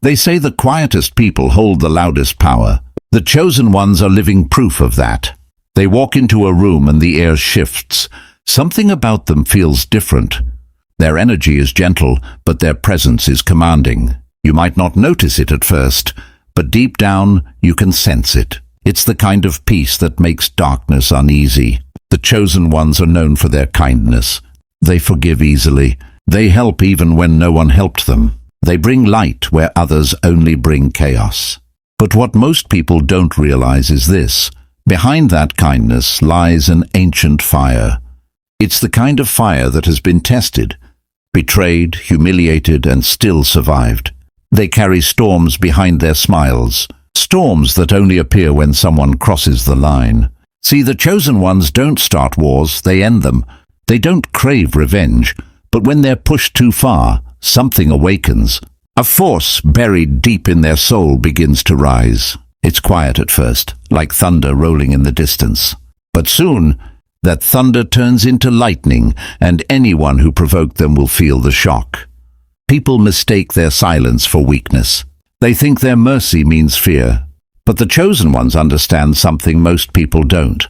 They say the quietest people hold the loudest power. The chosen ones are living proof of that. They walk into a room and the air shifts. Something about them feels different. Their energy is gentle, but their presence is commanding. You might not notice it at first, but deep down you can sense it. It's the kind of peace that makes darkness uneasy. The chosen ones are known for their kindness. They forgive easily. They help even when no one helped them. They bring light where others only bring chaos. But what most people don't realize is this. Behind that kindness lies an ancient fire. It's the kind of fire that has been tested, betrayed, humiliated, and still survived. They carry storms behind their smiles, storms that only appear when someone crosses the line. See, the chosen ones don't start wars, they end them. They don't crave revenge, but when they're pushed too far, something awakens. A force buried deep in their soul begins to rise. It's quiet at first, like thunder rolling in the distance. But soon, that thunder turns into lightning, and anyone who provoked them will feel the shock. People mistake their silence for weakness. They think their mercy means fear. But the chosen ones understand something most people don't.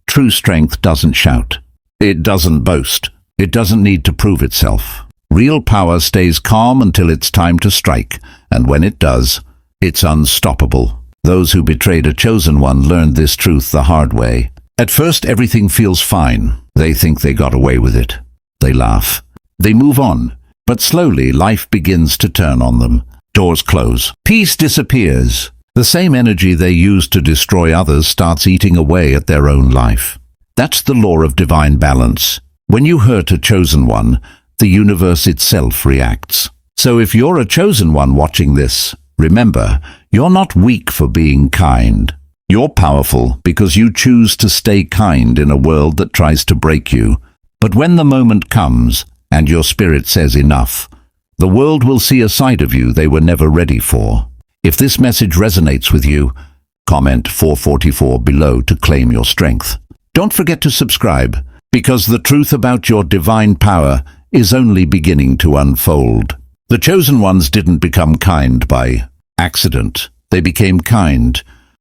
True strength doesn't shout. It doesn't boast. It doesn't need to prove itself. Real power stays calm until it's time to strike, and when it does, it's unstoppable. Those who betrayed a chosen one learned this truth the hard way. At first, everything feels fine. They think they got away with it. They laugh. They move on. But slowly, life begins to turn on them. Doors close. Peace disappears. The same energy they used to destroy others starts eating away at their own life. That's the law of divine balance. When you hurt a chosen one, the universe itself reacts. So if you're a chosen one watching this, remember, you're not weak for being kind. You're powerful because you choose to stay kind in a world that tries to break you. But when the moment comes, and your spirit says enough, the world will see a side of you they were never ready for. If this message resonates with you, comment 444 below to claim your strength. Don't forget to subscribe, because the truth about your divine power is only beginning to unfold. The chosen ones didn't become kind by accident. They became kind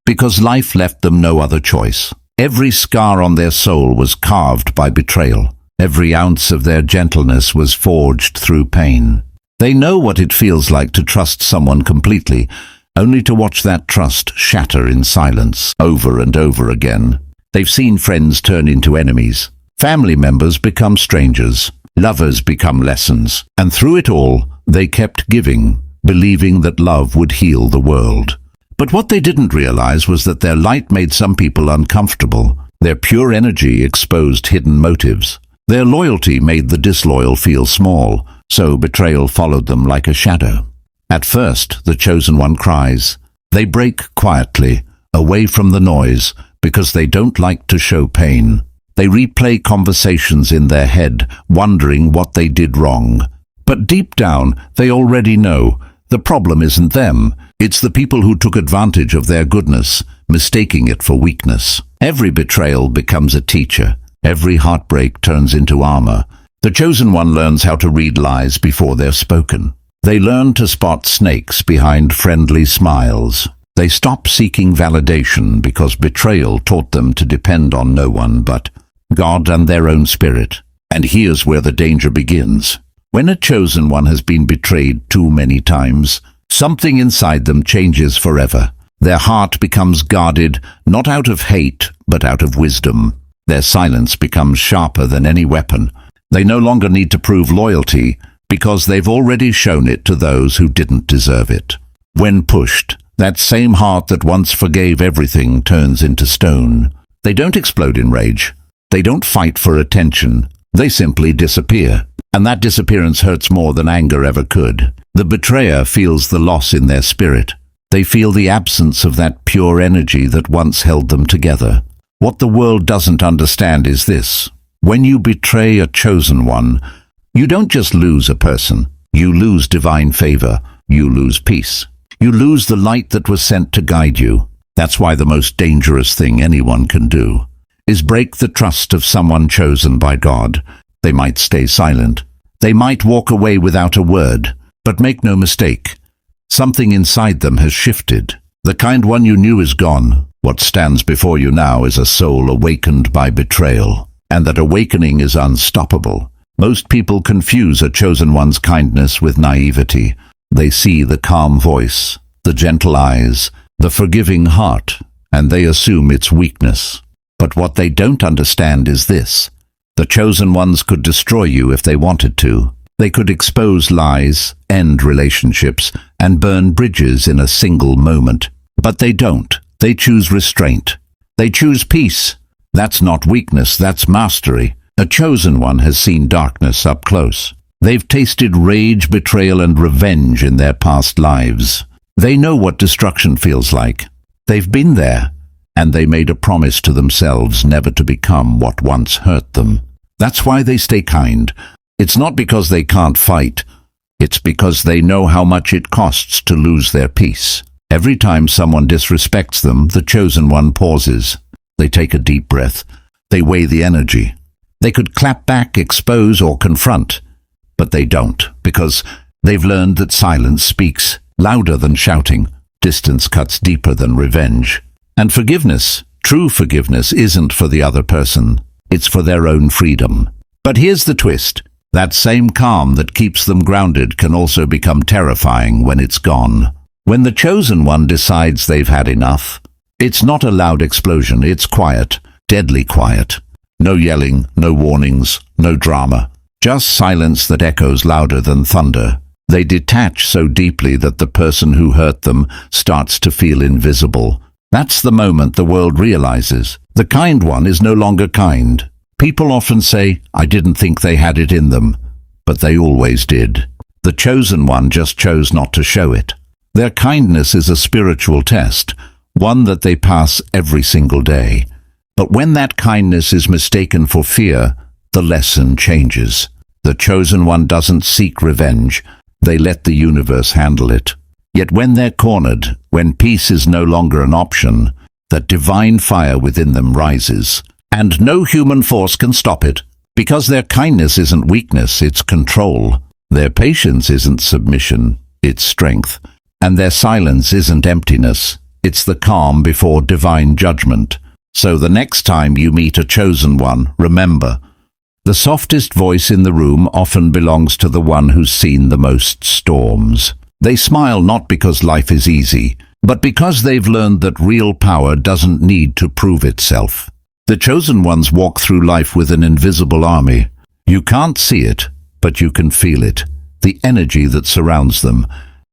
because life left them no other choice. Every scar on their soul was carved by betrayal. Every ounce of their gentleness was forged through pain. They know what it feels like to trust someone completely, only to watch that trust shatter in silence over and over again. They've seen friends turn into enemies. Family members become strangers. Lovers become lessons. And through it all, they kept giving, believing that love would heal the world. But what they didn't realize was that their light made some people uncomfortable. Their pure energy exposed hidden motives. Their loyalty made the disloyal feel small, so betrayal followed them like a shadow. At first, the chosen one cries. They break quietly, away from the noise, because they don't like to show pain. They replay conversations in their head, wondering what they did wrong. But deep down, they already know the problem isn't them. It's the people who took advantage of their goodness, mistaking it for weakness. Every betrayal becomes a teacher. Every heartbreak turns into armor. The chosen one learns how to read lies before they're spoken. They learn to spot snakes behind friendly smiles. They stop seeking validation because betrayal taught them to depend on no one but God and their own spirit. And here's where the danger begins. When a chosen one has been betrayed too many times, something inside them changes forever. Their heart becomes guarded, not out of hate, but out of wisdom. Their silence becomes sharper than any weapon. They no longer need to prove loyalty, because they've already shown it to those who didn't deserve it. When pushed, that same heart that once forgave everything turns into stone. They don't explode in rage. They don't fight for attention. They simply disappear. And that disappearance hurts more than anger ever could. The betrayer feels the loss in their spirit. They feel the absence of that pure energy that once held them together. What the world doesn't understand is this. When you betray a chosen one, you don't just lose a person. You lose divine favor. You lose peace. You lose the light that was sent to guide you. That's why the most dangerous thing anyone can do is break the trust of someone chosen by God. They might stay silent. They might walk away without a word. But make no mistake, Something inside them has shifted. The kind one you knew is gone. What stands before you now is a soul awakened by betrayal. And that awakening is unstoppable. Most people confuse a chosen one's kindness with naivety. They see the calm voice, the gentle eyes, the forgiving heart, and they assume it's weakness. But what they don't understand is this. The chosen ones could destroy you if they wanted to. They could expose lies, end relationships, and burn bridges in a single moment. But they don't. They choose restraint. They choose peace. That's not weakness, that's mastery. A chosen one has seen darkness up close. They've tasted rage, betrayal, and revenge in their past lives. They know what destruction feels like. They've been there, and they made a promise to themselves never to become what once hurt them. That's why they stay kind. It's not because they can't fight. It's because they know how much it costs to lose their peace. Every time someone disrespects them, the chosen one pauses. They take a deep breath. They weigh the energy. They could clap back, expose, or confront. But they don't, because they've learned that silence speaks louder than shouting. Distance cuts deeper than revenge. And forgiveness, true forgiveness, isn't for the other person. It's for their own freedom. But here's the twist. That same calm that keeps them grounded can also become terrifying when it's gone. When the chosen one decides they've had enough, it's not a loud explosion, it's quiet, deadly quiet. No yelling, no warnings, no drama. Just silence that echoes louder than thunder. They detach so deeply that the person who hurt them starts to feel invisible. That's the moment the world realizes the kind one is no longer kind. People often say, I didn't think they had it in them, but they always did. The chosen one just chose not to show it. Their kindness is a spiritual test, one that they pass every single day. But when that kindness is mistaken for fear, the lesson changes. The chosen one doesn't seek revenge. They let the universe handle it. Yet when they're cornered, when peace is no longer an option, that divine fire within them rises. And no human force can stop it. Because their kindness isn't weakness, it's control. Their patience isn't submission, it's strength. And their silence isn't emptiness, it's the calm before divine judgment. So the next time you meet a chosen one, remember, the softest voice in the room often belongs to the one who's seen the most storms. They smile not because life is easy, but because they've learned that real power doesn't need to prove itself. The chosen ones walk through life with an invisible army. You can't see it, but you can feel it. The energy that surrounds them,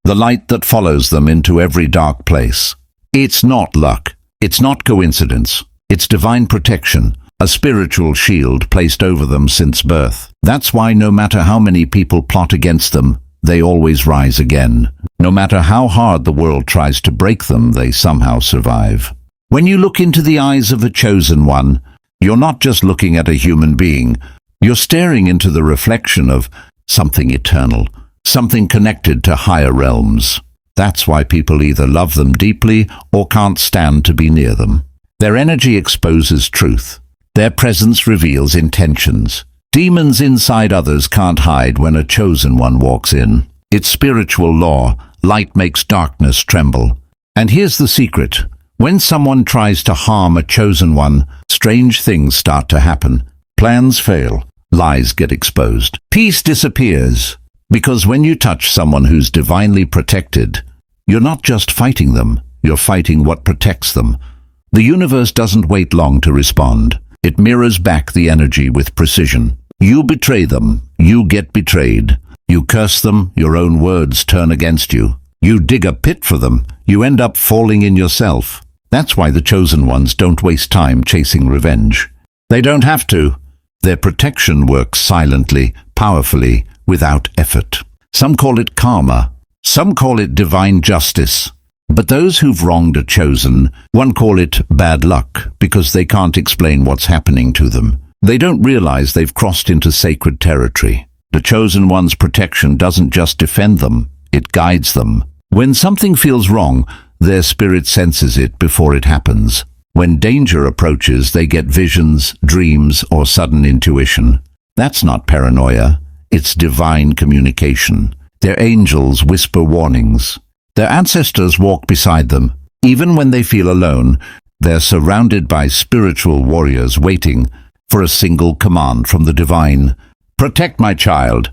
the light that follows them into every dark place. It's not luck. It's not coincidence. It's divine protection, a spiritual shield placed over them since birth. That's why no matter how many people plot against them, they always rise again. No matter how hard the world tries to break them, they somehow survive. When you look into the eyes of a chosen one, you're not just looking at a human being. You're staring into the reflection of something eternal, something connected to higher realms. That's why people either love them deeply or can't stand to be near them. Their energy exposes truth. Their presence reveals intentions. Demons inside others can't hide when a chosen one walks in. It's spiritual law. Light makes darkness tremble. And here's the secret. When someone tries to harm a chosen one, strange things start to happen. Plans fail. Lies get exposed. Peace disappears. Because when you touch someone who's divinely protected, you're not just fighting them, you're fighting what protects them. The universe doesn't wait long to respond. It mirrors back the energy with precision. You betray them, you get betrayed. You curse them, your own words turn against you. You dig a pit for them, you end up falling in yourself. That's why the chosen ones don't waste time chasing revenge. They don't have to. Their protection works silently, powerfully, without effort. Some call it karma. Some call it divine justice. But those who've wronged a chosen one call it bad luck because they can't explain what's happening to them. They don't realize they've crossed into sacred territory. The chosen one's protection doesn't just defend them, it guides them. When something feels wrong, their spirit senses it before it happens. When danger approaches, they get visions, dreams, or sudden intuition. That's not paranoia, it's divine communication. Their angels whisper warnings. Their ancestors walk beside them. Even when they feel alone, they're surrounded by spiritual warriors waiting for a single command from the divine. Protect my child.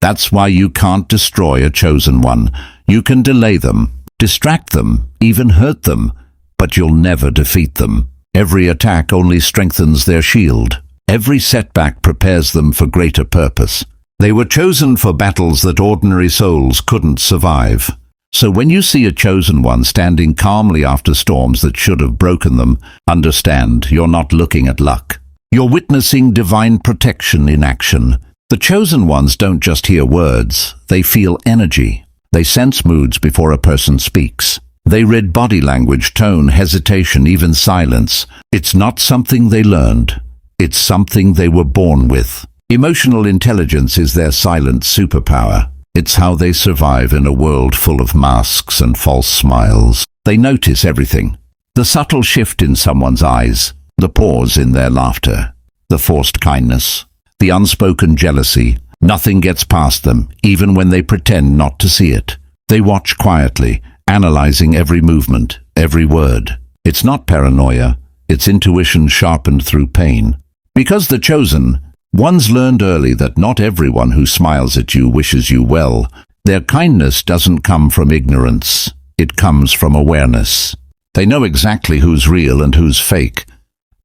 That's why you can't destroy a chosen one. You can delay them, distract them, even hurt them, but you'll never defeat them. Every attack only strengthens their shield. Every setback prepares them for greater purpose. They were chosen for battles that ordinary souls couldn't survive. So when you see a chosen one standing calmly after storms that should have broken them, understand you're not looking at luck. You're witnessing divine protection in action. The chosen ones don't just hear words, they feel energy. They sense moods before a person speaks. They read body language, tone, hesitation, even silence. It's not something they learned. It's something they were born with. Emotional intelligence is their silent superpower. It's how they survive in a world full of masks and false smiles. They notice everything. The subtle shift in someone's eyes, the pause in their laughter, the forced kindness, the unspoken jealousy. Nothing gets past them, even when they pretend not to see it. They watch quietly, analyzing every movement, every word. It's not paranoia, it's intuition sharpened through pain. Because the chosen ones learned early that not everyone who smiles at you wishes you well. Their kindness doesn't come from ignorance. It comes from awareness. They know exactly who's real and who's fake,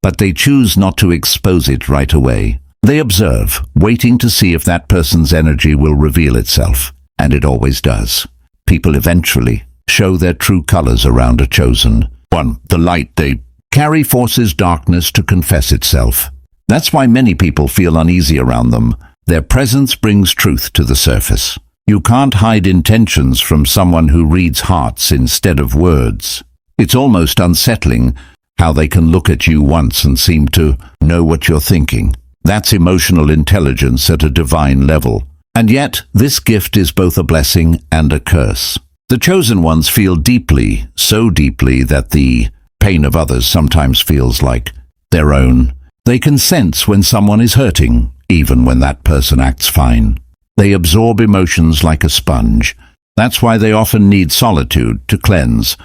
but they choose not to expose it right away. They observe, waiting to see if that person's energy will reveal itself, and it always does. People eventually show their true colors around a chosen one. The light they carry forces darkness to confess itself. That's why many people feel uneasy around them. Their presence brings truth to the surface. You can't hide intentions from someone who reads hearts instead of words. It's almost unsettling how they can look at you once and seem to know what you're thinking. That's emotional intelligence at a divine level. And yet, this gift is both a blessing and a curse. The chosen ones feel deeply, so deeply that the pain of others sometimes feels like their own. They can sense when someone is hurting, even when that person acts fine. They absorb emotions like a sponge. That's why they often need solitude to cleanse,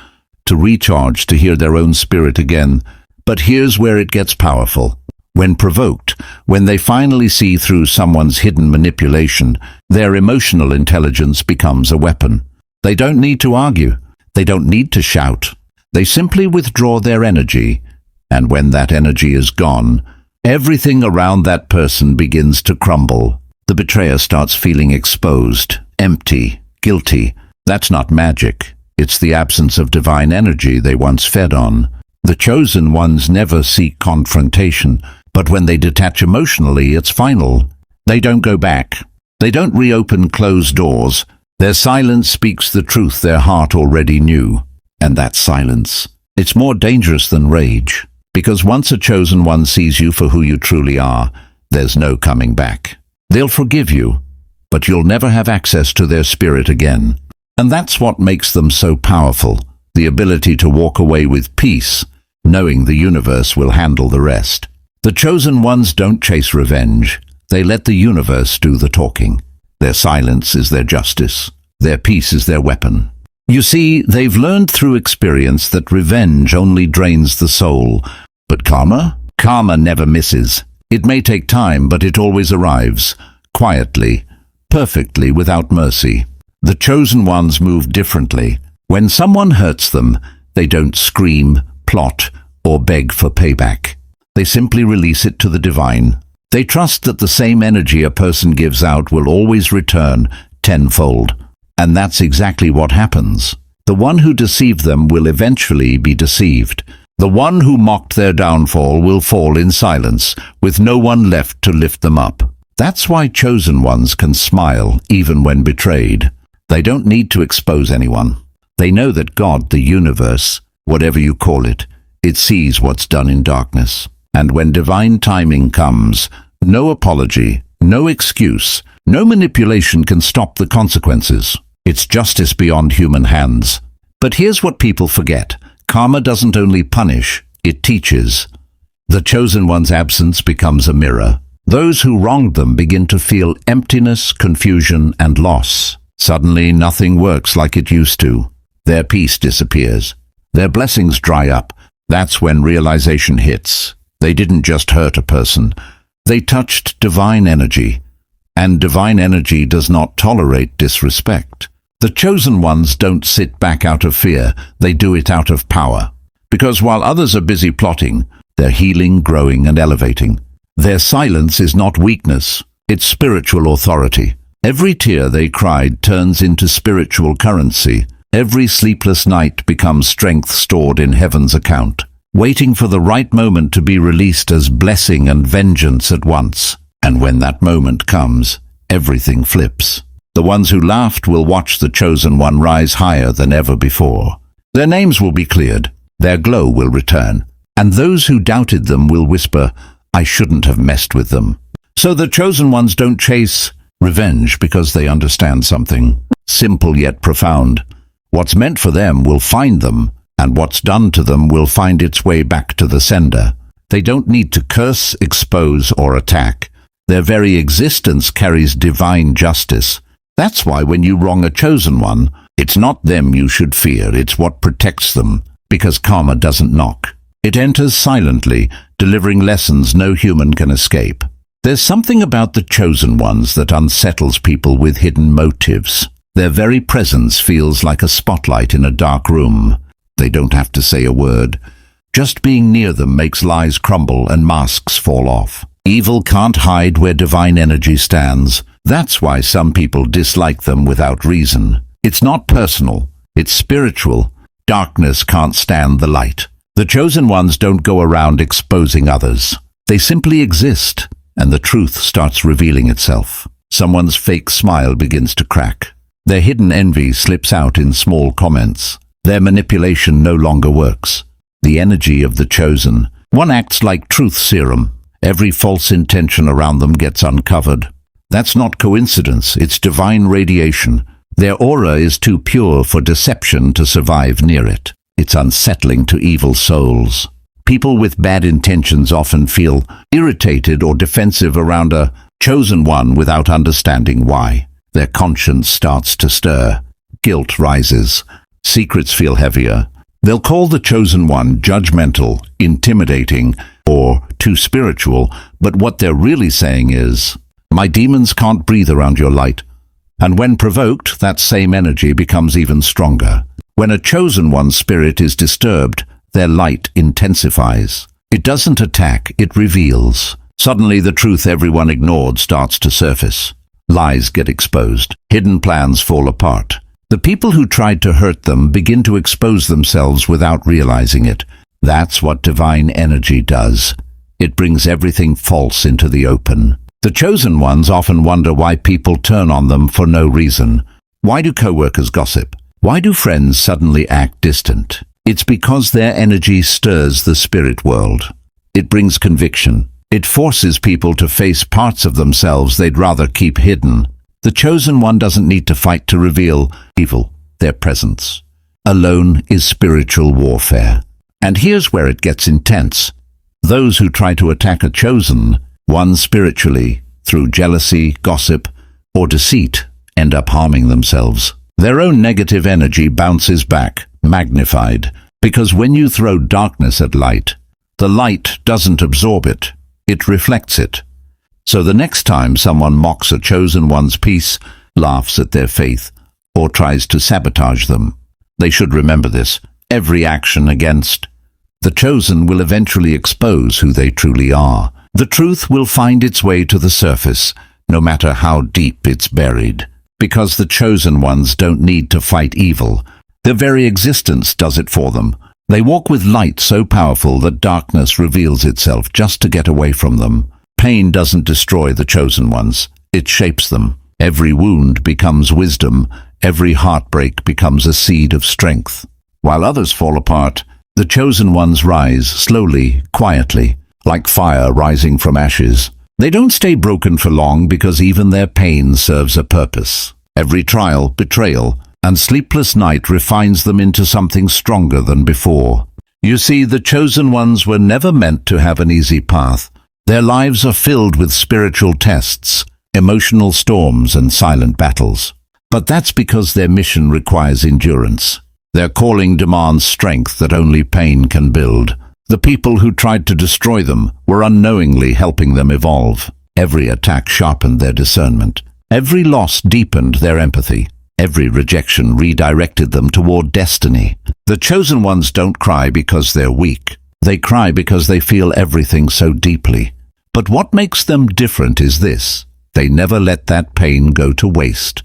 to recharge, to hear their own spirit again. But here's where it gets powerful. When provoked, when they finally see through someone's hidden manipulation, their emotional intelligence becomes a weapon. They don't need to argue. They don't need to shout. They simply withdraw their energy. And when that energy is gone, everything around that person begins to crumble. The betrayer starts feeling exposed, empty, guilty. That's not magic. It's the absence of divine energy they once fed on. The chosen ones never seek confrontation, but when they detach emotionally, it's final. They don't go back. They don't reopen closed doors. Their silence speaks the truth their heart already knew. And that silence, it's more dangerous than rage. Because once a chosen one sees you for who you truly are, there's no coming back. They'll forgive you, but you'll never have access to their spirit again. And that's what makes them so powerful, the ability to walk away with peace, knowing the universe will handle the rest. The chosen ones don't chase revenge. They let the universe do the talking. Their silence is their justice. Their peace is their weapon. You see, they've learned through experience that revenge only drains the soul. But karma? Karma never misses. It may take time, but it always arrives. Quietly, perfectly, without mercy. The chosen ones move differently. When someone hurts them, they don't scream, plot, or beg for payback. They simply release it to the divine. They trust that the same energy a person gives out will always return tenfold. And that's exactly what happens. The one who deceived them will eventually be deceived. The one who mocked their downfall will fall in silence, with no one left to lift them up. That's why chosen ones can smile even when betrayed. They don't need to expose anyone. They know that God, the universe, whatever you call it, it sees what's done in darkness. And when divine timing comes, no apology, no excuse, no manipulation can stop the consequences. It's justice beyond human hands. But here's what people forget. Karma doesn't only punish, it teaches. The chosen one's absence becomes a mirror. Those who wronged them begin to feel emptiness, confusion, and loss. Suddenly, nothing works like it used to. Their peace disappears. Their blessings dry up. That's when realization hits. They didn't just hurt a person. They touched divine energy. And divine energy does not tolerate disrespect. The chosen ones don't sit back out of fear. They do it out of power. Because while others are busy plotting, they're healing, growing, and elevating. Their silence is not weakness. It's spiritual authority. Every tear they cried turns into spiritual currency. Every sleepless night becomes strength stored in heaven's account, waiting for the right moment to be released as blessing and vengeance at once. And when that moment comes, everything flips. The ones who laughed will watch the chosen one rise higher than ever before. Their names will be cleared. Their glow will return. And those who doubted them will whisper, "I shouldn't have messed with them." So the chosen ones don't chase revenge because they understand something simple yet profound. What's meant for them will find them, and what's done to them will find its way back to the sender. They don't need to curse, expose, or attack. Their very existence carries divine justice. That's why when you wrong a chosen one, it's not them you should fear, it's what protects them, because karma doesn't knock. It enters silently, delivering lessons no human can escape. There's something about the chosen ones that unsettles people with hidden motives. Their very presence feels like a spotlight in a dark room. They don't have to say a word. Just being near them makes lies crumble and masks fall off. Evil can't hide where divine energy stands. That's why some people dislike them without reason. It's not personal, it's spiritual. Darkness can't stand the light. The chosen ones don't go around exposing others. They simply exist, and the truth starts revealing itself. Someone's fake smile begins to crack. Their hidden envy slips out in small comments. Their manipulation no longer works. The energy of the chosen one acts like truth serum. Every false intention around them gets uncovered. That's not coincidence, it's divine radiation. Their aura is too pure for deception to survive near it. It's unsettling to evil souls. People with bad intentions often feel irritated or defensive around a chosen one without understanding why. Their conscience starts to stir. Guilt rises. Secrets feel heavier. They'll call the chosen one judgmental, intimidating, or too spiritual, but what they're really saying is, "My demons can't breathe around your light." And when provoked, that same energy becomes even stronger. When a chosen one's spirit is disturbed, their light intensifies. It doesn't attack, it reveals. Suddenly the truth everyone ignored starts to surface. Lies get exposed. Hidden plans fall apart. The people who tried to hurt them begin to expose themselves without realizing it. That's what divine energy does. It brings everything false into the open. The chosen ones often wonder why people turn on them for no reason. Why do coworkers gossip? Why do friends suddenly act distant? It's because their energy stirs the spirit world. It brings conviction. It forces people to face parts of themselves they'd rather keep hidden. The chosen one doesn't need to fight to reveal evil. Their presence alone is spiritual warfare. And here's where it gets intense. Those who try to attack a chosen one spiritually through jealousy, gossip, or deceit end up harming themselves. Their own negative energy bounces back, magnified, because when you throw darkness at light, the light doesn't absorb it, it reflects it. So the next time someone mocks a chosen one's peace, laughs at their faith, or tries to sabotage them, they should remember this. Every action against the chosen will eventually expose who they truly are. The truth will find its way to the surface, no matter how deep it's buried. Because the chosen ones don't need to fight evil. Their very existence does it for them. They walk with light so powerful that darkness reveals itself just to get away from them. Pain doesn't destroy the chosen ones. It shapes them. Every wound becomes wisdom. Every heartbreak becomes a seed of strength. While others fall apart, the chosen ones rise slowly, quietly, like fire rising from ashes. They don't stay broken for long because even their pain serves a purpose. Every trial, betrayal, and sleepless night refines them into something stronger than before. You see, the chosen ones were never meant to have an easy path. Their lives are filled with spiritual tests, emotional storms, and silent battles. But that's because their mission requires endurance. Their calling demands strength that only pain can build. The people who tried to destroy them were unknowingly helping them evolve. Every attack sharpened their discernment. Every loss deepened their empathy. Every rejection redirected them toward destiny. The chosen ones don't cry because they're weak. They cry because they feel everything so deeply. But what makes them different is this: they never let that pain go to waste.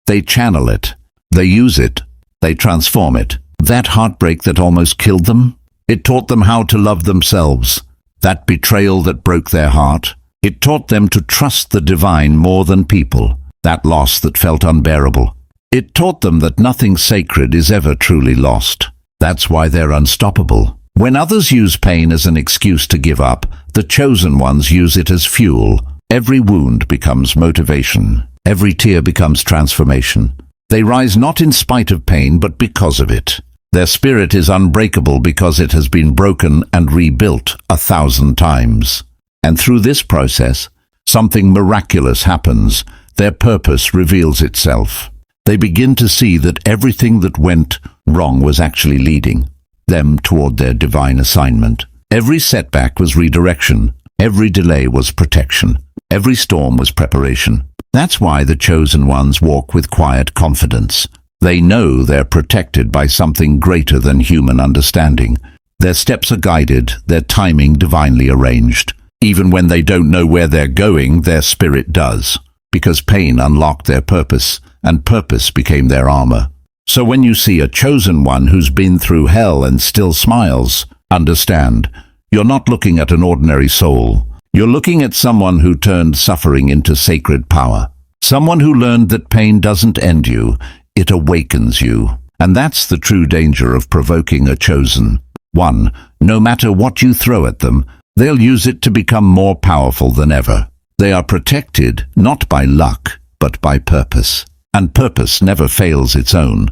They channel it. They use it. They transform it. That heartbreak that almost killed them, it taught them how to love themselves. That betrayal that broke their heart, it taught them to trust the divine more than people. That loss that felt unbearable, it taught them that nothing sacred is ever truly lost. That's why they're unstoppable. When others use pain as an excuse to give up, the chosen ones use it as fuel. Every wound becomes motivation. Every tear becomes transformation. They rise not in spite of pain, but because of it. Their spirit is unbreakable because it has been broken and rebuilt 1,000 times. And through this process, something miraculous happens. Their purpose reveals itself. They begin to see that everything that went wrong was actually leading them toward their divine assignment. Every setback was redirection. Every delay was protection. Every storm was preparation. That's why the chosen ones walk with quiet confidence. They know they're protected by something greater than human understanding. Their steps are guided, their timing divinely arranged. Even when they don't know where they're going, their spirit does. Because pain unlocked their purpose, and purpose became their armor. So when you see a chosen one who's been through hell and still smiles, understand, you're not looking at an ordinary soul. You're looking at someone who turned suffering into sacred power. Someone who learned that pain doesn't end you, it awakens you. And that's the true danger of provoking a chosen one. No matter what you throw at them, they'll use it to become more powerful than ever. They are protected not by luck, but by purpose. And purpose never fails its own.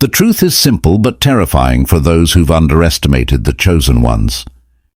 The truth is simple but terrifying for those who've underestimated the chosen ones.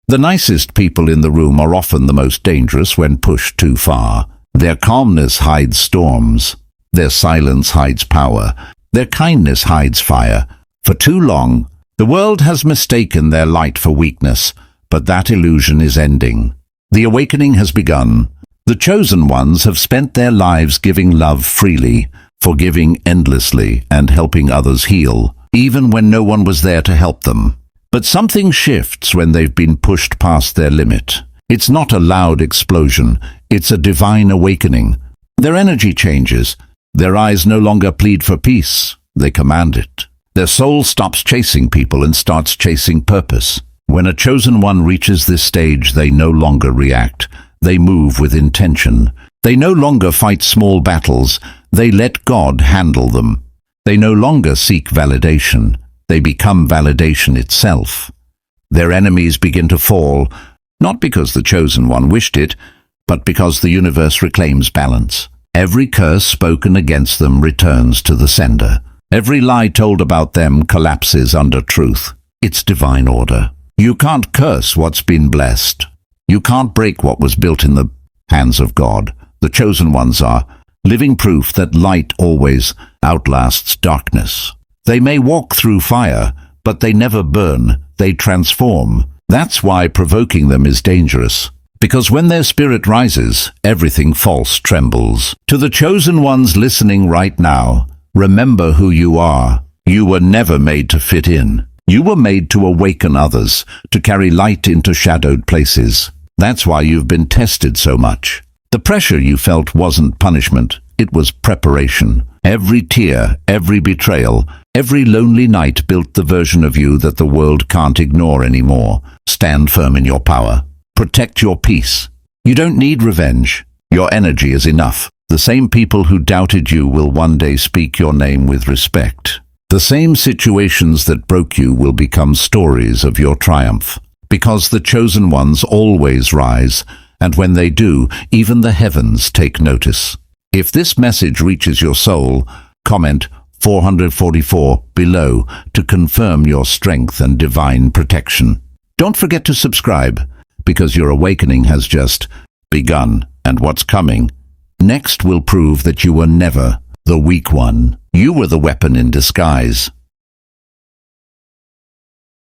The nicest people in the room are often the most dangerous when pushed too far. Their calmness hides storms. Their silence hides power. Their kindness hides fire. For too long, the world has mistaken their light for weakness, but that illusion is ending. The awakening has begun. The chosen ones have spent their lives giving love freely, forgiving endlessly, and helping others heal, even when no one was there to help them. But something shifts when they've been pushed past their limit. It's not a loud explosion, it's a divine awakening. Their energy changes. Their eyes no longer plead for peace, they command it. Their soul stops chasing people and starts chasing purpose. When a chosen one reaches this stage, they no longer react. They move with intention. They no longer fight small battles. They let God handle them. They no longer seek validation. They become validation itself. Their enemies begin to fall, not because the chosen one wished it, but because the universe reclaims balance. Every curse spoken against them returns to the sender. Every lie told about them collapses under truth. It's divine order. You can't curse what's been blessed. You can't break what was built in the hands of God. The chosen ones are living proof that light always outlasts darkness. They may walk through fire, but they never burn, they transform. That's why provoking them is dangerous. Because when their spirit rises, everything false trembles. To the chosen ones listening right now, remember who you are. You were never made to fit in. You were made to awaken others, to carry light into shadowed places. That's why you've been tested so much. The pressure you felt wasn't punishment, it was preparation. Every tear, every betrayal, every lonely night built the version of you that the world can't ignore anymore. Stand firm in your power. Protect your peace. You don't need revenge. Your energy is enough. The same people who doubted you will one day speak your name with respect. The same situations that broke you will become stories of your triumph. Because the chosen ones always rise, and when they do, even the heavens take notice. If this message reaches your soul, comment 444 below to confirm your strength and divine protection. Don't forget to subscribe, because your awakening has just begun, and what's coming next will prove that you were never the weak one. You were the weapon in disguise.